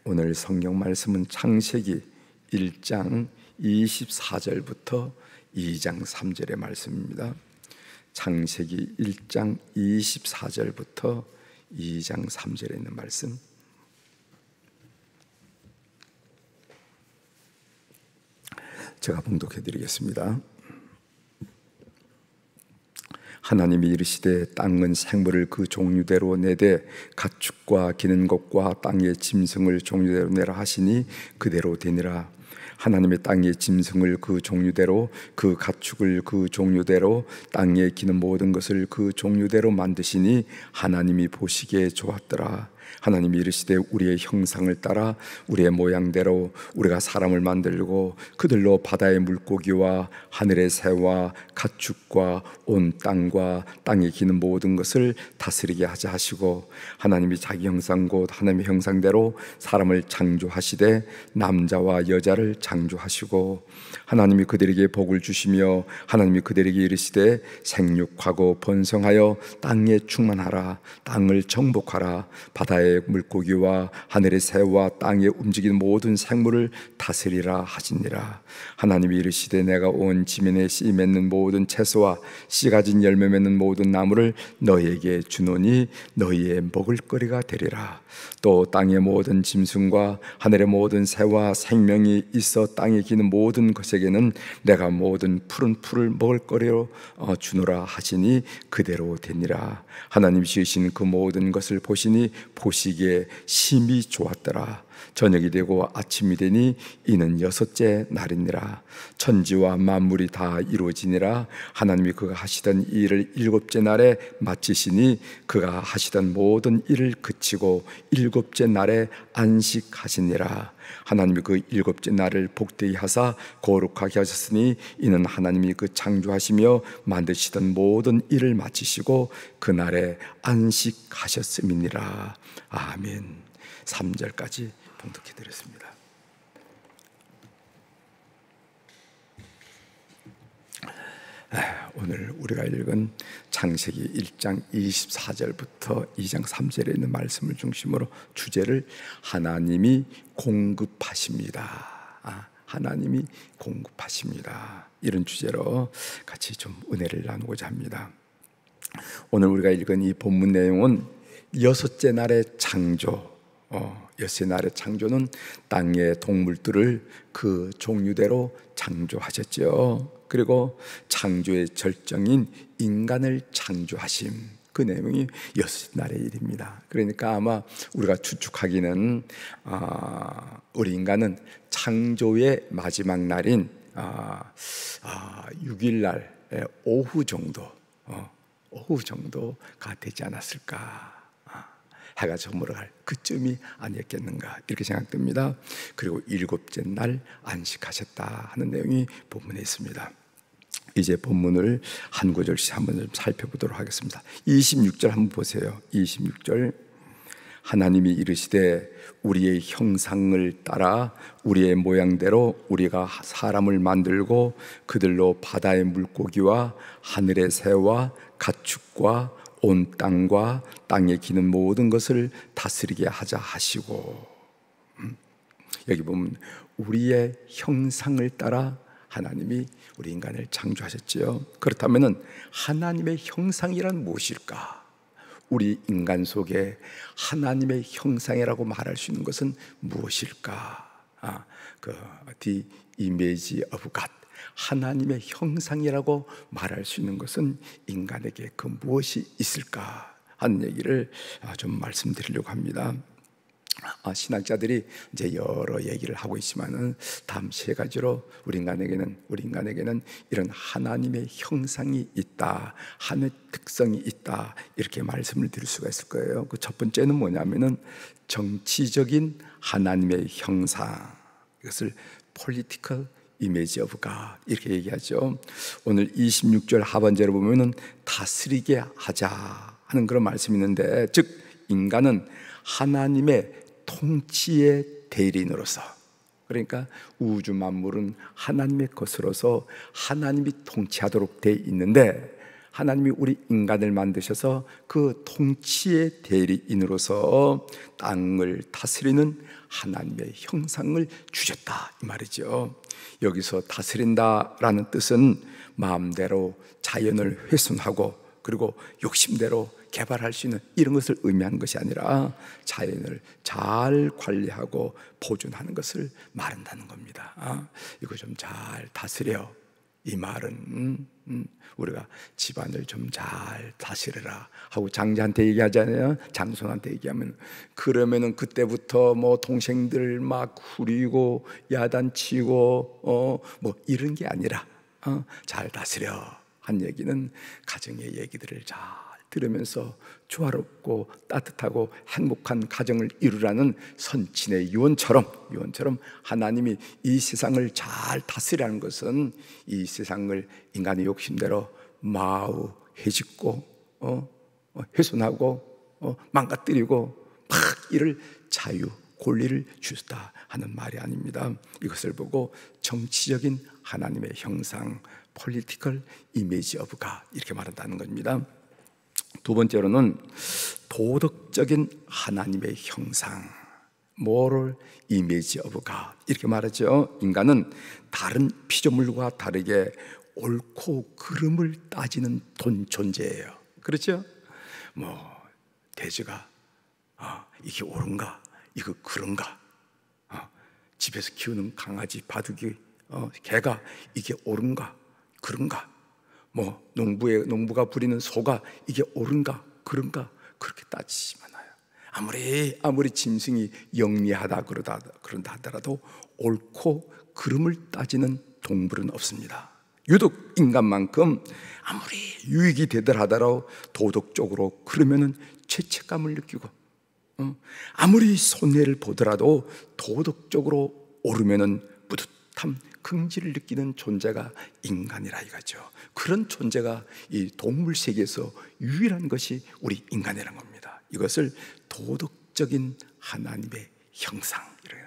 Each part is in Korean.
오늘 성경 말씀은 창세기 1장 24절부터 2장 3절의 말씀입니다. 창세기 1장 24절부터 2장 3절에 있는 말씀. 제가 봉독해 드리겠습니다. 하나님이 이르시되 땅은 생물을 그 종류대로 내되 가축과 기는 것과 땅의 짐승을 종류대로 내라 하시니 그대로 되니라. 하나님의 땅의 짐승을 그 종류대로, 그 가축을 그 종류대로, 땅에 기는 모든 것을 그 종류대로 만드시니 하나님이 보시기에 좋았더라. 하나님이 이르시되 우리의 형상을 따라 우리의 모양대로 우리가 사람을 만들고 그들로 바다의 물고기와 하늘의 새와 가축과 온 땅과 땅에 기는 모든 것을 다스리게 하자 하시고, 하나님이 자기 형상 곧 하나님의 형상대로 사람을 창조하시되 남자와 여자를 창조하시고, 하나님이 그들에게 복을 주시며 하나님이 그들에게 이르시되 생육하고 번성하여 땅에 충만하라. 땅을 정복하라. 바다의 물고기와 하늘의 새와 땅에 움직이는 모든 생물을 다스리라 하시니라. 하나님이 이르시되 내가 온 지면에 씨 맺는 모든 채소와 씨 가진 열매 맺는 모든 나무를 너희에게 주노니 너희의 먹을거리가 되리라. 또 땅의 모든 짐승과 하늘의 모든 새와 생명이 있어 땅에 기는 모든 것에게는 내가 모든 푸른 풀을 먹을거리로 주노라 하시니 그대로 되니라. 하나님이 지으신 그 모든 것을 보시니 보시기에 심히 좋았더라. 저녁이 되고 아침이 되니 이는 여섯째 날이니라. 천지와 만물이 다 이루어지니라. 하나님이 그가 하시던 이 일을 일곱째 날에 마치시니 그가 하시던 모든 일을 그치고 일곱째 날에 안식하시니라. 하나님이 그 일곱째 날을 복되이 하사 거룩하게 하셨으니 이는 하나님이 그 창조하시며 만드시던 모든 일을 마치시고 그날에 안식하셨음이니라. 아멘. 3절까지 봉독해 드렸습니다. 오늘 우리가 읽은 창세기 1장 24절부터 2장 3절에 있는 말씀을 중심으로 주제를 하나님이 공급하십니다. 하나님이 공급하십니다. 이런 주제로 같이 좀 은혜를 나누고자 합니다. 오늘 우리가 읽은 이 본문 내용은 여섯째 날의 창조, 여섯째 날의 창조는 땅의 동물들을 그 종류대로 창조하셨죠. 그리고 창조의 절정인 인간을 창조하심, 그 내용이 여섯째 날의 일입니다. 그러니까 아마 우리가 추측하기는 우리 인간은 창조의 마지막 날인 6일날 오후 정도가 되지 않았을까. 해가 저물어갈 그쯤이 아니었겠는가 이렇게 생각됩니다. 그리고 일곱째 날 안식하셨다 하는 내용이 본문에 있습니다. 이제 본문을 한 구절씩 한번 좀 살펴보도록 하겠습니다. 26절 한번 보세요. 26절 하나님이 이르시되 우리의 형상을 따라 우리의 모양대로 우리가 사람을 만들고 그들로 바다의 물고기와 하늘의 새와 가축과 온 땅과 땅에 기는 모든 것을 다스리게 하자 하시고, 여기 보면 우리의 형상을 따라 하나님이 우리 인간을 창조하셨지요. 그렇다면 하나님의 형상이란 무엇일까? 우리 인간 속에 하나님의 형상이라고 말할 수 있는 것은 무엇일까? The image of God, 하나님의 형상이라고 말할 수 있는 것은 인간에게 그 무엇이 있을까 하는 얘기를 좀 말씀드리려고 합니다. 신학자들이 이제 여러 얘기를 하고 있지만은 다음 세 가지로 우리 인간에게는 이런 하나님의 형상이 있다, 하나님의 특성이 있다, 이렇게 말씀을 드릴 수가 있을 거예요. 그 첫 번째는 뭐냐면은 정치적인 하나님의 형상, 이것을 political image of God 이렇게 얘기하죠. 오늘 26절 하반절에 보면은 다스리게 하자 하는 그런 말씀이 있는데, 즉 인간은 하나님의 통치의 대리인으로서, 그러니까 우주 만물은 하나님의 것으로서 하나님이 통치하도록 돼 있는데, 하나님이 우리 인간을 만드셔서 그 통치의 대리인으로서 땅을 다스리는 하나님의 형상을 주셨다 이 말이죠. 여기서 다스린다라는 뜻은 마음대로 자연을 훼손하고 그리고 욕심대로 개발할 수 있는 이런 것을 의미하는 것이 아니라 자연을 잘 관리하고 보존하는 것을 말한다는 겁니다. 이거 좀 잘 다스려. 이 말은 우리가 집안을 좀 잘 다스려라 하고 장자한테 얘기하잖아요. 장손한테 얘기하면 그러면은 그때부터 뭐 동생들 막 후리고 야단치고 뭐 이런 게 아니라 잘 다스려 한 얘기는 가정의 얘기들을 잘 들으면서 조화롭고 따뜻하고 행복한 가정을 이루라는 선친의 유언처럼 하나님이 이 세상을 잘 다스리라는 것은 이 세상을 인간의 욕심대로 마우 해짓고 훼손하고 망가뜨리고 막 이를 자유 권리를 주셨다 하는 말이 아닙니다. 이것을 보고 정치적인 하나님의 형상 political image of God 이렇게 말한다는 겁니다. 두 번째로는 도덕적인 하나님의 형상 moral image of God 이렇게 말하죠. 인간은 다른 피조물과 다르게 옳고 그름을 따지는 존재예요. 그렇죠? 뭐 돼지가 이게 옳은가 이거 그런가 집에서 키우는 강아지 바둑이 개가 이게 옳은가 그런가 뭐 농부가 부리는 소가 이게 옳은가 그런가 그렇게 따지지 않아요. 아무리 짐승이 영리하다 그런다 하더라도 옳고 그름을 따지는 동물은 없습니다. 유독 인간만큼 아무리 유익이 되더라도 도덕적으로 그러면은 죄책감을 느끼고 아무리 손해를 보더라도 도덕적으로 옳으면은 뿌듯함 긍지를 느끼는 존재가 인간이라 이거죠. 그런 존재가 이 동물 세계에서 유일한 것이 우리 인간이라는 겁니다. 이것을 도덕적인 하나님의 형상이래요.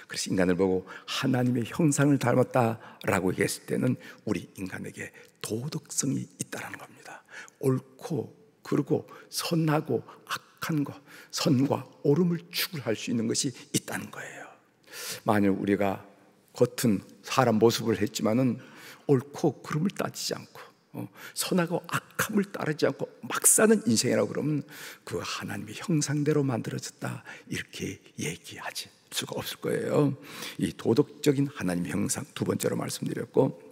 그래서 인간을 보고 하나님의 형상을 닮았다라고 했을 때는 우리 인간에게 도덕성이 있다는 겁니다. 옳고 그르고 선하고 악한 것, 선과 옳음을 추구할 수 있는 것이 있다는 거예요. 만일 우리가 겉은 사람 모습을 했지만은 옳고 그름을 따지지 않고 선하고 악함을 따르지 않고 막 사는 인생이라고 그러면 그 하나님의 형상대로 만들어졌다 이렇게 얘기하지 수가 없을 거예요. 이 도덕적인 하나님의 형상 두 번째로 말씀드렸고,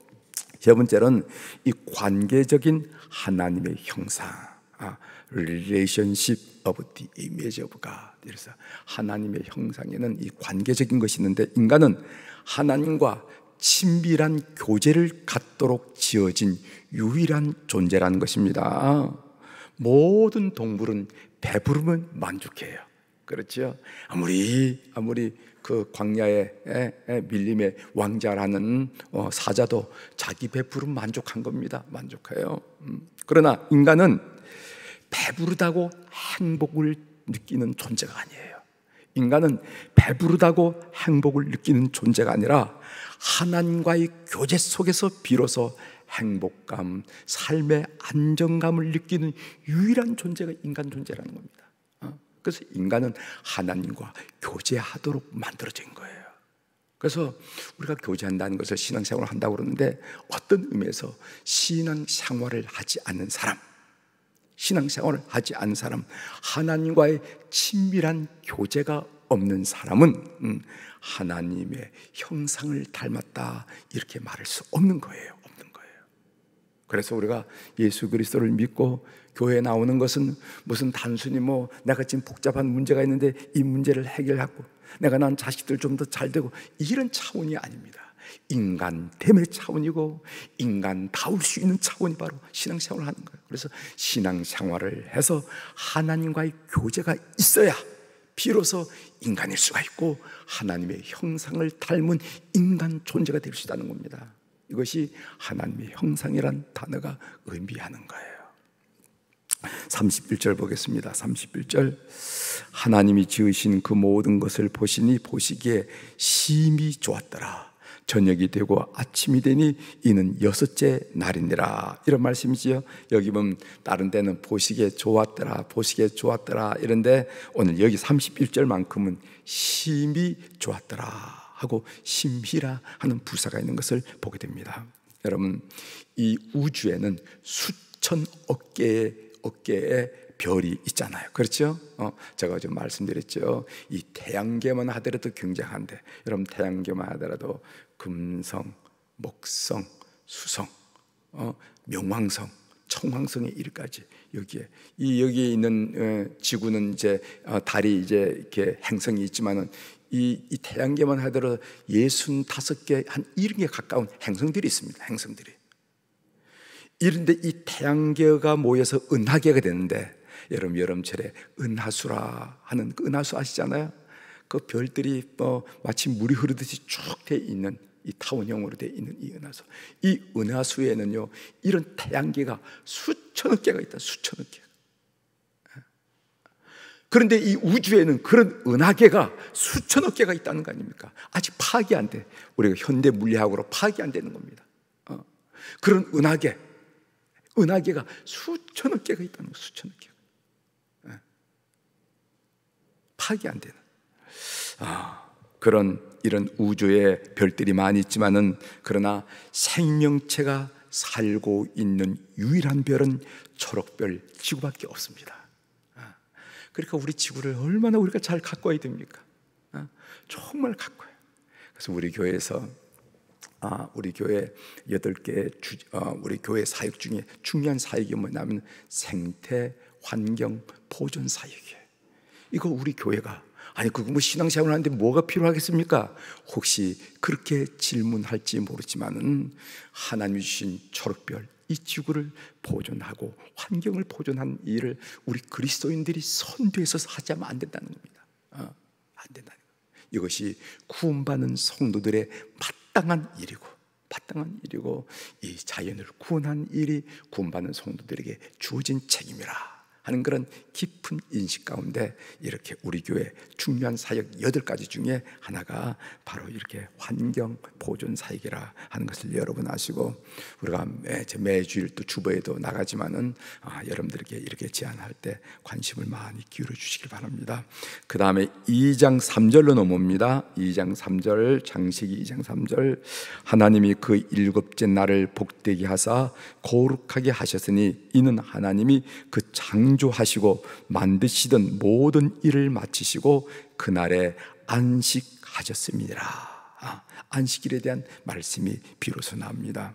세 번째는 이 관계적인 하나님의 형상 relationship of the image of God. 그래서 하나님의 형상에는 이 관계적인 것이 있는데 인간은 하나님과 친밀한 교제를 갖도록 지어진 유일한 존재라는 것입니다. 모든 동물은 배부르면 만족해요. 그렇죠? 아무리 그 광야의 밀림의 왕자라는 사자도 자기 배부르면 만족한 겁니다. 만족해요. 그러나 인간은 배부르다고 행복을 느끼는 존재가 아니에요. 인간은 배부르다고 행복을 느끼는 존재가 아니라 하나님과의 교제 속에서 비로소 행복감, 삶의 안정감을 느끼는 유일한 존재가 인간 존재라는 겁니다. 그래서 인간은 하나님과 교제하도록 만들어진 거예요. 그래서 우리가 교제한다는 것을 신앙생활을 한다고 그러는데 어떤 의미에서 신앙생활을 하지 않는 사람, 하나님과의 친밀한 교제가 없는 사람은 하나님의 형상을 닮았다 이렇게 말할 수 없는 거예요. 그래서 우리가 예수 그리스도를 믿고 교회에 나오는 것은 무슨 단순히 내가 지금 복잡한 문제가 있는데 이 문제를 해결하고 내가 난 자식들 좀 더 잘 되고 이런 차원이 아닙니다. 인간됨의 차원이고 인간다울 수 있는 차원이 바로 신앙생활을 하는 거예요. 그래서 신앙생활을 해서 하나님과의 교제가 있어야 비로소 인간일 수가 있고 하나님의 형상을 닮은 인간 존재가 될 수 있다는 겁니다. 이것이 하나님의 형상이란 단어가 의미하는 거예요. 31절 보겠습니다. 31절 하나님이 지으신 그 모든 것을 보시니 보시기에 심히 좋았더라. 저녁이 되고 아침이 되니 이는 여섯째 날이니라. 이런 말씀이지요. 여기 보면 다른 데는 보시기에 좋았더라, 보시기에 좋았더라 이런데 오늘 여기 31절만큼은 심히 좋았더라 하고 심히라 하는 부사가 있는 것을 보게 됩니다. 여러분, 이 우주에는 수천억 개의 별이 있잖아요. 그렇죠? 제가 좀 말씀드렸죠. 이 태양계만 하더라도 굉장한데, 여러분 태양계만 하더라도 금성, 목성, 수성, 명왕성, 청왕성의 일까지 여기에 여기에 있는 지구는 이제 달이 이제 이렇게 행성이 있지만은 이 태양계만 하더라도 65개 한 70개 가까운 행성들이 있습니다. 행성들이. 이런데 이 태양계가 모여서 은하계가 되는데, 여러분 여름철에 은하수라 하는 그 은하수 아시잖아요. 그 별들이 마치 물이 흐르듯이 쭉 돼 있는 이 타원형으로 돼 있는 이 은하수. 이 은하수에는요 이런 태양계가 수천억 개가 있다. 수천억 개. 그런데 이 우주에는 그런 은하계가 수천억 개가 있다는 거 아닙니까? 아직 파악이 안 돼. 우리가 현대 물리학으로 파악이 안 되는 겁니다. 그런 은하계가 수천억 개가 있다는 거. 수천억 개. 파악이 안 되는 그런 이런 우주에 별들이 많이 있지만은, 그러나 생명체가 살고 있는 유일한 별은 초록별 지구밖에 없습니다. 그러니까 우리 지구를 얼마나 우리가 잘 가꿔야 됩니까? 정말 가꿔요. 그래서 우리 교회에서 우리 교회 8개 우리 교회 사역 중에 중요한 사역이 뭐냐면 생태 환경 보존 사역이에요. 이거 우리 교회가 그거 뭐 신앙생활 하는데 뭐가 필요하겠습니까? 혹시 그렇게 질문할지 모르지만은 하나님이 주신 초록별 이 지구를 보존하고 환경을 보존한 일을 우리 그리스도인들이 선두에서 하지 않으면 안 된다는 겁니다. 안 된다는 거예요. 이것이 구원받는 성도들의 마땅한 일이고 이 자연을 구원한 일이 구원받는 성도들에게 주어진 책임이라 하는 그런 깊은 인식 가운데 이렇게 우리 교회 중요한 사역 8가지 중에 하나가 바로 이렇게 환경 보존 사역이라 하는 것을 여러분 아시고, 우리가 매주일 또 주보에도 나가지만은 여러분들에게 이렇게 제안할 때 관심을 많이 기울여 주시길 바랍니다. 그 다음에 2장 3절로 넘어옵니다. 2장 3절, 창세기 2장 3절. 하나님이 그 7째 날을 복되게 하사 거룩하게 하셨으니 이는 하나님이 그 창조하시고 만드시던 모든 일을 마치시고 그날에 안식하셨습니다. 안식일에 대한 말씀이 비로소 나옵니다.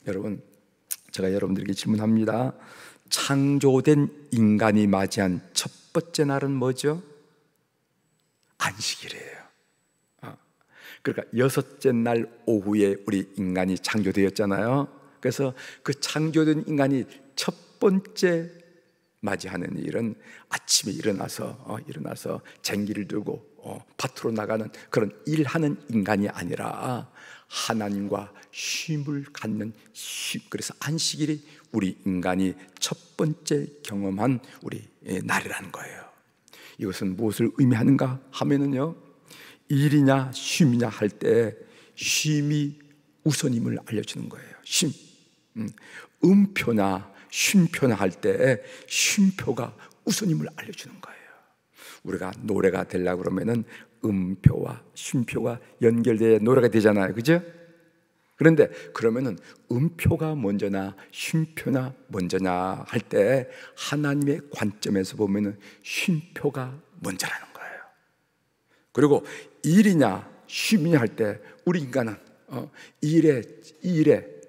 여러분, 제가 여러분들에게 질문합니다. 창조된 인간이 맞이한 첫 번째 날은 뭐죠? 안식일이에요. 그러니까 6째 날 오후에 우리 인간이 창조되었잖아요. 그래서 그 창조된 인간이 첫 번째 맞이하는 일은 아침에 일어나서 쟁기를 들고 밭으로 나가는 그런 일하는 인간이 아니라 하나님과 쉼을 갖는 쉼. 그래서 안식일이 우리 인간이 첫 번째 경험한 우리 날이라는 거예요. 이것은 무엇을 의미하는가 하면은요, 일이냐 쉼이냐 할 때 쉼이 우선임을 알려주는 거예요. 쉼. 음표나 쉼표나 할 때 쉼표가 우선임을 알려주는 거예요. 우리가 노래가 되려고 그러면은 음표와 쉼표가 연결돼야 노래가 되잖아요. 그죠? 그런데 그러면은 음표가 먼저나 쉼표나 먼저냐 할 때 하나님의 관점에서 보면은 쉼표가 먼저라는 거예요. 그리고 일이냐 쉼이냐 할 때 우리 인간은 일에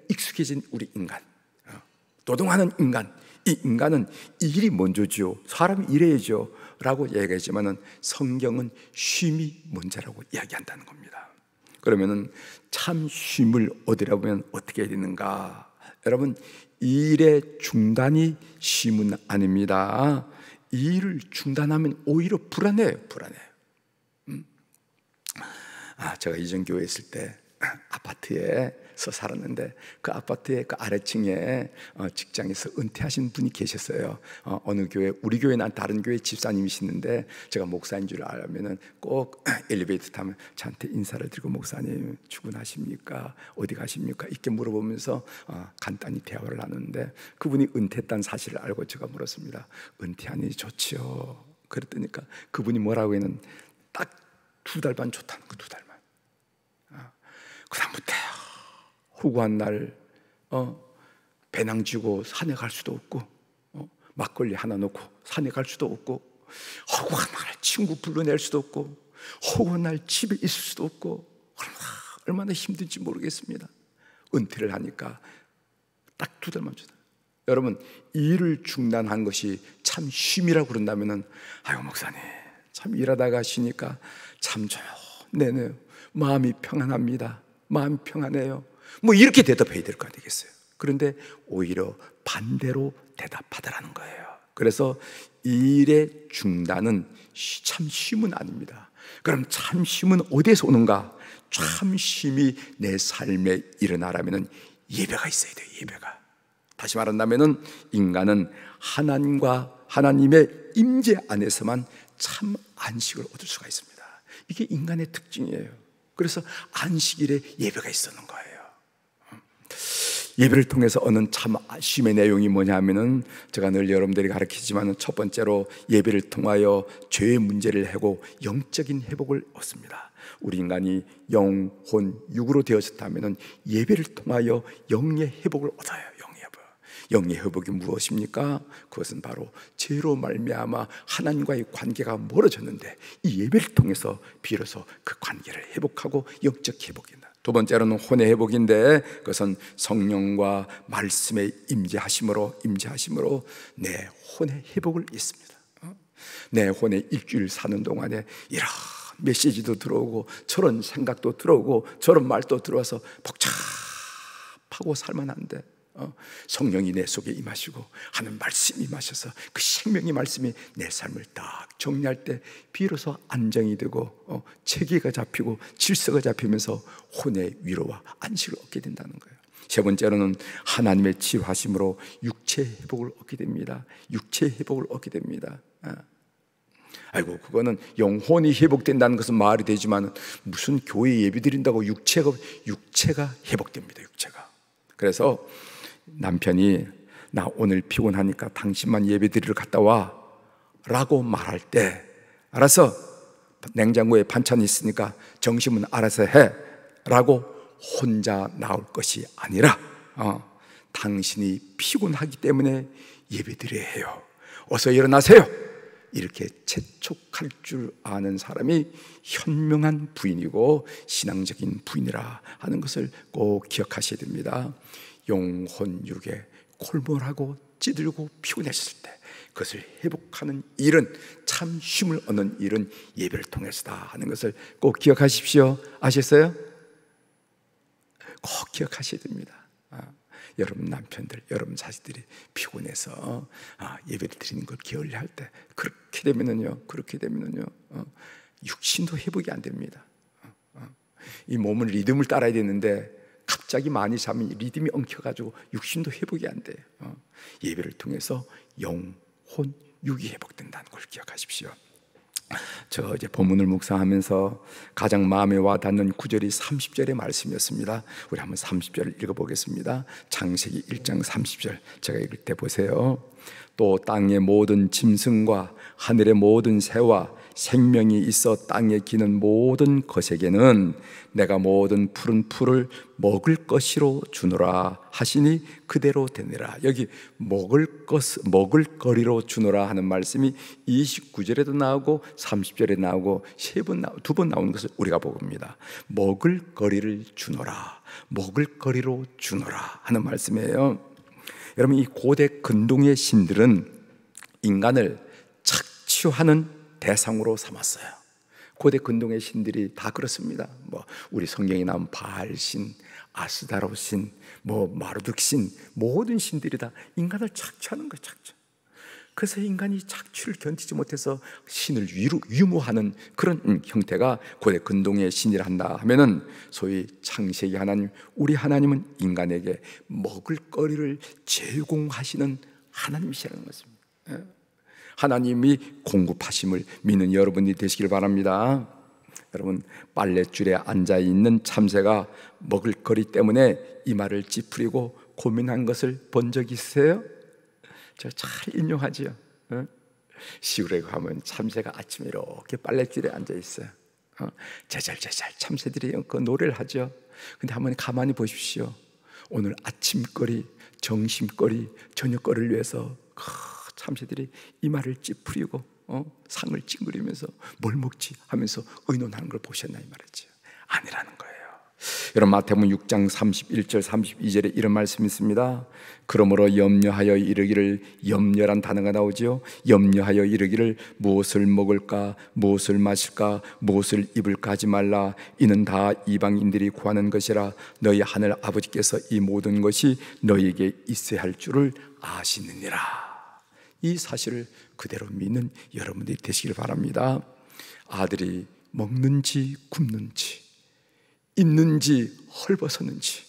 익숙해진 우리 인간, 노동하는 인간, 이 인간은 일이 먼저죠. 사람이 일해야죠 라고 얘기하지만은 성경은 쉼이 먼저라고 이야기한다는 겁니다. 그러면은 참 쉼을 얻으려 보면 어떻게 해야 되는가? 여러분, 일의 중단이 쉼은 아닙니다. 일을 중단하면 오히려 불안해요. 제가 이전 교회에 있을 때 아파트에서 살았는데 그 아파트의 그 아래층에 직장에서 은퇴하신 분이 계셨어요. 어느 교회, 우리 교회나 다른 교회 집사님이시는데 제가 목사인 줄 알면은 꼭 엘리베이터 타면 저한테 인사를 드리고, 목사님 출근하십니까? 어디 가십니까? 이렇게 물어보면서 간단히 대화를 나누는데, 그분이 은퇴했다는 사실을 알고 제가 물었습니다. 은퇴하니 좋지요. 그랬더니까 그분이 뭐라고 했는, 딱 2달 반 좋다는 거, 2달만. 그다음부터요, 후구한 날 배낭 쥐고 산에 갈 수도 없고, 막걸리 하나 놓고 산에 갈 수도 없고, 허구한 날 친구 불러낼 수도 없고, 허구한 날 집에 있을 수도 없고, 얼마나 힘든지 모르겠습니다. 은퇴를 하니까 딱 2달만 주다. 여러분, 일을 중단한 것이 참 쉼이라고 그런다면은, 아이고 목사님 참 일하다가 쉬니까 참 좋네요, 마음이 평안합니다, 마음이 평안해요, 뭐 이렇게 대답해야 될 거 아니겠어요? 그런데 오히려 반대로 대답하더라는 거예요. 그래서 일의 중단은 참 쉼은 아닙니다. 그럼 참 쉼은 어디에서 오는가? 참 쉼이 내 삶에 일어나려면 예배가 있어야 돼요. 예배가. 다시 말한다면 인간은 하나님의 임재 안에서만 참 안식을 얻을 수가 있습니다. 이게 인간의 특징이에요. 그래서 안식일에 예배가 있었는 거예요. 예배를 통해서 얻는 참 쉼의 내용이 뭐냐면은, 제가 늘 여러분들이 가르치지만 첫 번째로 예배를 통하여 죄의 문제를 해고 영적인 회복을 얻습니다. 우리 인간이 영, 혼, 육으로 되어졌다면은 예배를 통하여 영의 회복을 얻어요. 영의 회복이 무엇입니까? 그것은 바로 죄로 말미암아 하나님과의 관계가 멀어졌는데 이 예배를 통해서 비로소 그 관계를 회복하고 영적 회복이다. 두 번째로는 혼의 회복인데, 그것은 성령과 말씀의 임재하심으로 내 혼의 회복을 있습니다. 내 혼의 일주일 사는 동안에 이런 메시지도 들어오고 저런 생각도 들어오고 저런 말도 들어와서 복잡하고 살만한데, 성령이 내 속에 임하시고 하는 말씀이 임하셔서 그 생명의 말씀이 내 삶을 딱 정리할 때 비로소 안정이 되고 체계가 잡히고 질서가 잡히면서 혼의 위로와 안식을 얻게 된다는 거예요. 세 번째로는 하나님의 치유하심으로 육체 회복을 얻게 됩니다. 육체 회복을 얻게 됩니다. 아이고, 그거는 영혼이 회복된다는 것은 말이 되지만 무슨 교회 예배 드린다고 육체가 회복됩니다. 육체가. 그래서 남편이 나 오늘 피곤하니까 당신만 예배 드리러 갔다 와 라고 말할 때, 알아서 냉장고에 반찬이 있으니까 점심은 알아서 해 라고 혼자 나올 것이 아니라, 당신이 피곤하기 때문에 예배 드려야 해요, 어서 일어나세요, 이렇게 재촉할 줄 아는 사람이 현명한 부인이고 신앙적인 부인이라 하는 것을 꼭 기억하셔야 됩니다. 영혼육에 골몰하고 찌들고 피곤했을 때 그것을 회복하는 일은, 참 쉼을 얻는 일은 예배를 통해서다 하는 것을 꼭 기억하십시오. 아셨어요? 꼭 기억하셔야 됩니다. 여러분 남편들, 여러분 자식들이 피곤해서 예배를 드리는 걸 게을리할 때, 그렇게 되면은요 육신도 회복이 안 됩니다. 이 몸은 리듬을 따라야 되는데 갑자기 많이 자면 리듬이 엉켜가지고 육신도 회복이 안 돼요. 예배를 통해서 영, 혼, 육이 회복된다는 걸 기억하십시오. 저 이제 본문을 묵상하면서 가장 마음에 와닿는 구절이 30절의 말씀이었습니다. 우리 한번 30절을 읽어보겠습니다. 창세기 1장 30절 제가 읽을 때 보세요. 또 땅의 모든 짐승과 하늘의 모든 새와 생명이 있어 땅에 기는 모든 것에게는 내가 모든 푸른 풀을 먹을 것이로 주노라 하시니 그대로 되니라. 여기 먹을거리로 주노라 하는 말씀이 29절에도 나오고 30절에 나오고 두 번 나오는 것을 우리가 봅니다. 먹을거리를 주노라, 먹을거리로 주노라 하는 말씀이에요. 여러분, 이 고대 근동의 신들은 인간을 착취하는 대상으로 삼았어요. 고대 근동의 신들이 다 그렇습니다. 우리 성경에 나온 바알신, 아스다롯신, 마르둑신, 모든 신들이 다 인간을 착취하는 거예요. 착취. 그래서 인간이 착취를 견디지 못해서 신을 유무하는 그런 형태가 고대 근동의 신이라 한다 하면은 소위 창세기 하나님, 우리 하나님은 인간에게 먹을거리를 제공하시는 하나님이시라는 것입니다. 하나님이 공급하심을 믿는 여러분이 되시길 바랍니다. 여러분, 빨랫줄에 앉아있는 참새가 먹을거리 때문에 이마를 찌푸리고 고민한 것을 본 적 있으세요? 저 잘 인용하지요. 시골에 가면 참새가 아침에 이렇게 빨랫줄에 앉아있어요. 제잘제잘 참새들이 그 노래를 하죠. 근데 한번 가만히 보십시오. 오늘 아침거리, 점심거리, 저녁거리를 위해서 참새들이 이마를 찌푸리고 상을 찡그리면서 뭘 먹지 하면서 의논하는 걸 보셨나 이 말이죠. 아니라는 거예요. 여러분, 마태복음 6장 31절 32절에 이런 말씀이 있습니다. 그러므로 염려하여 이르기를, 염려란 단어가 나오죠. 염려하여 이르기를 무엇을 먹을까, 무엇을 마실까, 무엇을 입을까 하지 말라. 이는 다 이방인들이 구하는 것이라. 너희 하늘 아버지께서 이 모든 것이 너희에게 있어야 할 줄을 아시느니라. 이 사실을 그대로 믿는 여러분들이 되시길 바랍니다. 아들이 먹는지 굶는지, 있는지 헐벗었는지,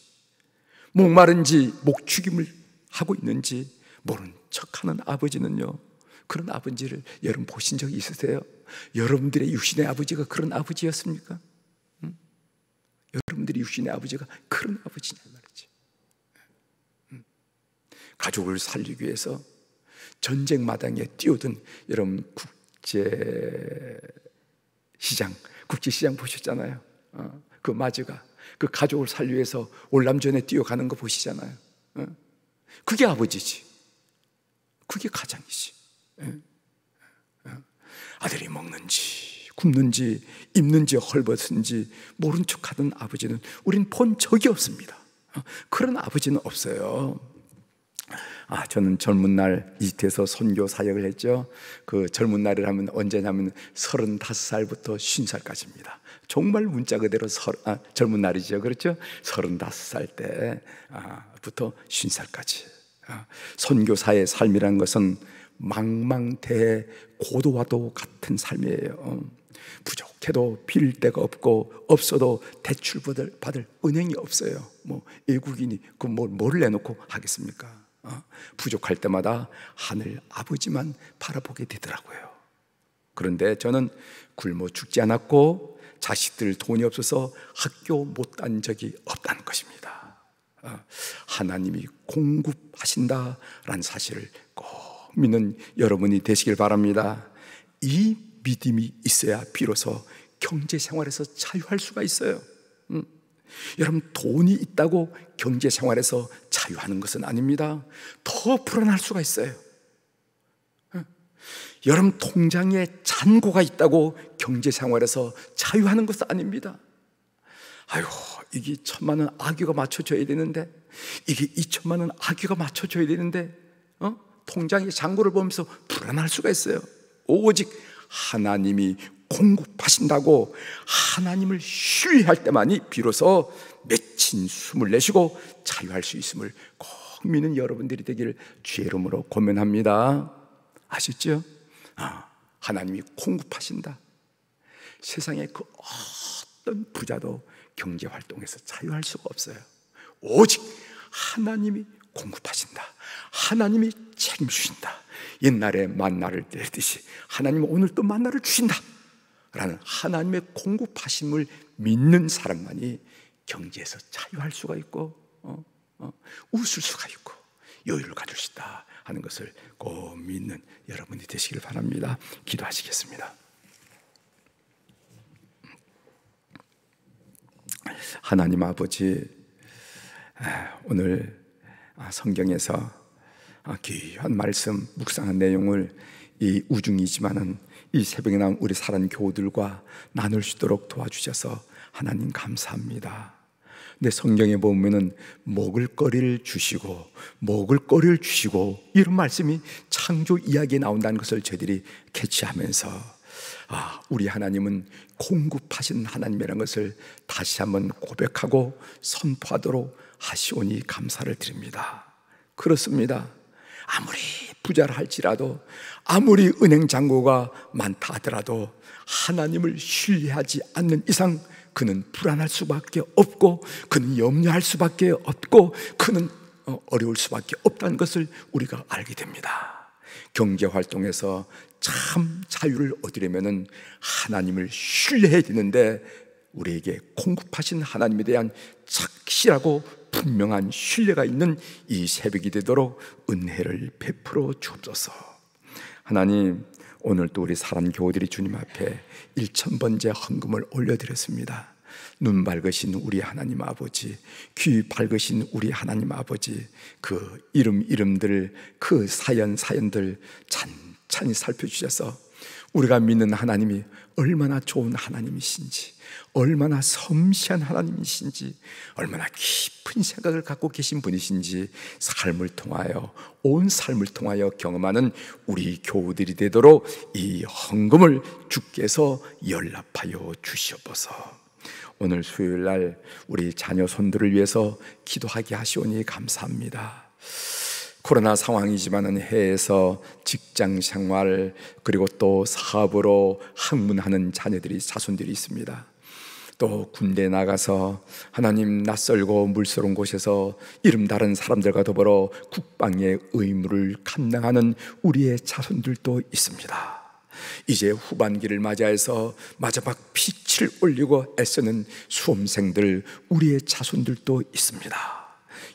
목마른지 목축임을 하고 있는지 모른 척하는 아버지는요, 그런 아버지를 여러분 보신 적이 있으세요? 여러분들의 육신의 아버지가 그런 아버지였습니까? 여러분들의 육신의 아버지가 그런 아버지냐 말이지. 가족을 살리기 위해서 전쟁 마당에 뛰어든 여러분 국제시장 보셨잖아요. 그 마저가 그 가족을 살리기 위해서 월남전에 뛰어가는 거 보시잖아요. 그게 아버지지. 그게 가장이지. 아들이 먹는지 굶는지 입는지 헐벗은지 모른 척하던 아버지는 우린 본 적이 없습니다. 그런 아버지는 없어요. 저는 젊은 날 이집트에서 선교 사역을 했죠. 그 젊은 날을 하면 언제냐면 35살부터 50살까지입니다. 정말 문자 그대로 젊은 날이죠. 그렇죠? 35살 때부터 50살까지. 선교사의 삶이라는 것은 망망대해 고도와도 같은 삶이에요. 부족해도 빌 데가 없고, 없어도 대출 받을 은행이 없어요. 외국인이 뭐를 내놓고 하겠습니까? 부족할 때마다 하늘 아버지만 바라보게 되더라고요. 그런데 저는 굶어 죽지 않았고 자식들 돈이 없어서 학교 못 간 적이 없다는 것입니다. 하나님이 공급하신다라는 사실을 꼭 믿는 여러분이 되시길 바랍니다. 이 믿음이 있어야 비로소 경제생활에서 자유할 수가 있어요. 여러분, 돈이 있다고 경제생활에서 자유하는 것은 아닙니다. 더 불안할 수가 있어요. 여러분, 통장에 잔고가 있다고 경제생활에서 자유하는 것은 아닙니다. 아이고, 이게 1,000만 원 아귀가 맞춰줘야 되는데, 이게 2,000만 원 아귀가 맞춰줘야 되는데, 통장에 잔고를 보면서 불안할 수가 있어요. 오직 하나님이 공급하신다고 하나님을 신뢰할 때만이 비로소 맺힌 숨을 내쉬고 자유할 수 있음을 꼭 믿는 여러분들이 되기를 주의 이름으로 권면합니다. 아시죠? 하나님이 공급하신다. 세상에 그 어떤 부자도 경제활동에서 자유할 수가 없어요. 오직 하나님이 공급하신다. 하나님이 책임주신다. 옛날에 만나를 내리듯이 하나님은 오늘 또 만나를 주신다 라는 하나님의 공급하심을 믿는 사람만이 경제에서 자유할 수가 있고 웃을 수가 있고 여유를 가질 수 있다 하는 것을 꼭 믿는 여러분이 되시길 바랍니다. 기도하시겠습니다. 하나님 아버지, 오늘 성경에서 귀한 말씀 묵상한 내용을 이 우중이지만은 이 새벽에 나온 우리 사랑 교우들과 나눌 수 있도록 도와주셔서 하나님 감사합니다. 근데 성경에 보면은 먹을거리를 주시고 이런 말씀이 창조 이야기에 나온다는 것을 저희들이 캐치하면서 우리 하나님은 공급하신 하나님이라는 것을 다시 한번 고백하고 선포하도록 하시오니 감사를 드립니다. 그렇습니다. 아무리 부자라 할지라도, 아무리 은행 잔고가 많다 하더라도 하나님을 신뢰하지 않는 이상 그는 불안할 수밖에 없고, 그는 염려할 수밖에 없고, 그는 어려울 수밖에 없다는 것을 우리가 알게 됩니다. 경제활동에서 참 자유를 얻으려면 하나님을 신뢰해야 되는데, 우리에게 공급하신 하나님에 대한 착실하고 분명한 신뢰가 있는 이 새벽이 되도록 은혜를 베풀어 주옵소서. 하나님, 오늘도 우리 사람 교우들이 주님 앞에 1000번째 헌금을 올려드렸습니다. 눈 밝으신 우리 하나님 아버지, 귀 밝으신 우리 하나님 아버지, 그 이름들, 그 사연들 찬찬히 살펴주셔서 우리가 믿는 하나님이 얼마나 좋은 하나님이신지, 얼마나 섬시한 하나님이신지, 얼마나 깊은 생각을 갖고 계신 분이신지 삶을 통하여, 온 삶을 통하여 경험하는 우리 교우들이 되도록 이 헌금을 주께서 연락하여 주시옵소서. 오늘 수요일 날 우리 자녀 손들을 위해서 기도하게 하시오니 감사합니다. 코로나 상황이지만은 해외에서 직장 생활, 그리고 또 사업으로 항문하는 자손들이 있습니다. 또 군대에 나가서 하나님 낯설고 물스러운 곳에서 이름 다른 사람들과 더불어 국방의 의무를 감당하는 우리의 자손들도 있습니다. 이제 후반기를 맞이해서 마지막 빛을 올리고 애쓰는 수험생들, 우리의 자손들도 있습니다.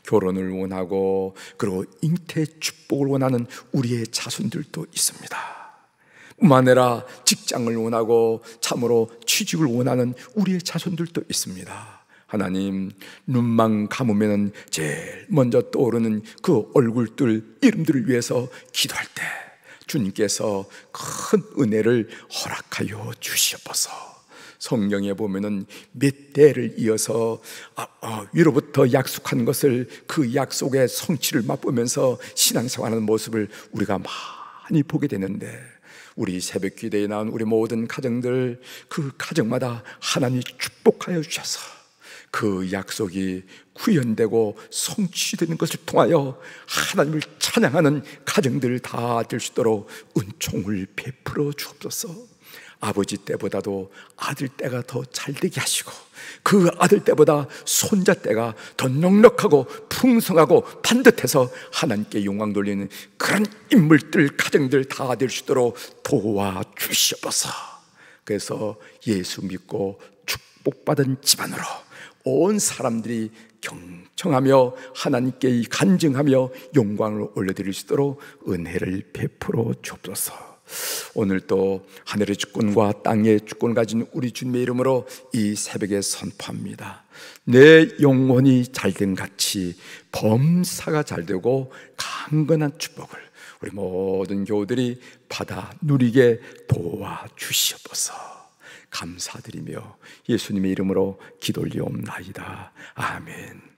결혼을 원하고 그리고 잉태 축복을 원하는 우리의 자손들도 있습니다. 뿐만 아니라 직장을 원하고 참으로 취직을 원하는 우리의 자손들도 있습니다. 하나님, 눈만 감으면 제일 먼저 떠오르는 그 얼굴들, 이름들을 위해서 기도할 때 주님께서 큰 은혜를 허락하여 주시옵소서. 성경에 보면은 몇 대를 이어서 위로부터 약속한 것을, 그 약속의 성취를 맛보면서 신앙생활하는 모습을 우리가 많이 보게 되는데, 우리 새벽 기도에 나온 우리 모든 가정들, 그 가정마다 하나님이 축복하여 주셔서 그 약속이 구현되고 성취되는 것을 통하여 하나님을 찬양하는 가정들 다 될 수 있도록 은총을 베풀어 주옵소서. 아버지 때보다도 아들 때가 더 잘되게 하시고, 그 아들 때보다 손자 때가 더 넉넉하고 풍성하고 반듯해서 하나님께 영광 돌리는 그런 인물들, 가정들 다 될 수 있도록 도와주시옵소서. 그래서 예수 믿고 축복받은 집안으로 온 사람들이 경청하며 하나님께 간증하며 영광을 올려드릴 수 있도록 은혜를 베풀어 주옵소서. 오늘 또 하늘의 주권과 땅의 주권을 가진 우리 주님의 이름으로 이 새벽에 선포합니다. 내 영혼이 잘된 같이 범사가 잘되고 강건한 축복을 우리 모든 교우들이 받아 누리게 도와주시옵소서. 감사드리며 예수님의 이름으로 기도 올리옵나이다. 아멘.